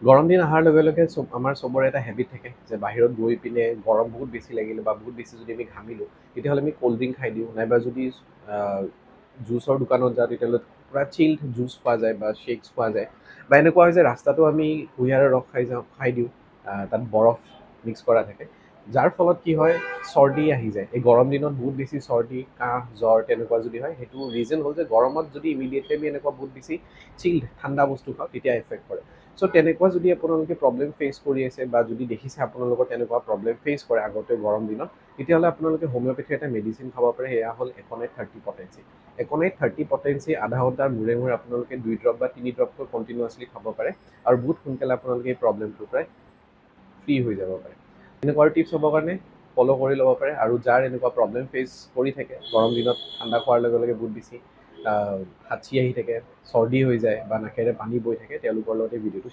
গৰম দিন অহাৰ লগে লগে আমাৰ চবৰে এটা হেবিট থাকে যে বাহিৰত গৈ পিনে গৰম বহুত বেছি লাগিলে বা বহুত বেছি যদি আমি ঘামিলোঁ তেতিয়াহ'লে আমি ক'ল্ড ড্ৰিংক খাই দিওঁ নাইবা যদি জুচৰ দোকানত যাওঁ তেতিয়াহ'লে পূৰা চিল্ড জুচ পোৱা যায় বা শ্বেকছ পোৱা যায় বা এনেকুৱা হয় যে ৰাস্তাটো আমি কুঁহিয়াৰৰ ৰস খাই দিওঁ তাত বৰফ মিক্স কৰা থাকে যাৰ ফলত কি হয় চৰ্দি আহি যায় এই গৰম দিনত বহুত বেছি চৰ্দি কাহ জ্বৰ তেনেকুৱা যদি হয় সেইটো ৰিজন হ'ল যে গৰমত যদি ইমিডিয়েটলি আমি এনেকুৱা বহুত বেছি চিল্ড ঠাণ্ডা বস্তু খাওঁ তেতিয়া এফেক্ট কৰে চ' তেনেকুৱা যদি আপোনালোকে প্ৰব্লেম ফেচ কৰি আছে বা যদি দেখিছে আপোনালোকৰ তেনেকুৱা প্ৰব্লেম ফেচ কৰে আগতে গৰম দিনত তেতিয়াহ'লে আপোনালোকে হোমিঅ'পেথিৰ এটা মেডিচিন খাব পাৰে সেয়া হ'ল একনাইট 30 পটেঞ্চি একনাইট 30 পটেঞ্চি আধা ঘণ্টাৰ মূৰে মূৰে আপোনালোকে 2 ড্ৰপ বা 3 ড্ৰপকৈ কণ্টিনিউৱাছলি খাব পাৰে আৰু বহুত সোনকালে আপোনালোকে এই প্ৰব্লেমটোৰ পৰাই ফ্ৰী হৈ যাব পাৰে এনেকুৱা টিপছ হ'বৰ কাৰণে ফ'ল' কৰি ল'ব পাৰে আৰু যাৰ এনেকুৱা প্ৰব্লেম ফেচ কৰি থাকে গৰম দিনত ঠাণ্ডা খোৱাৰ লগে লগে বহুত বেছি হাঁচি আহি থাকে চৰ্দি হৈ যায় বা নাকেৰে পানী বৈ থাকে তেওঁলোকৰ লগত এই ভিডিঅ'টো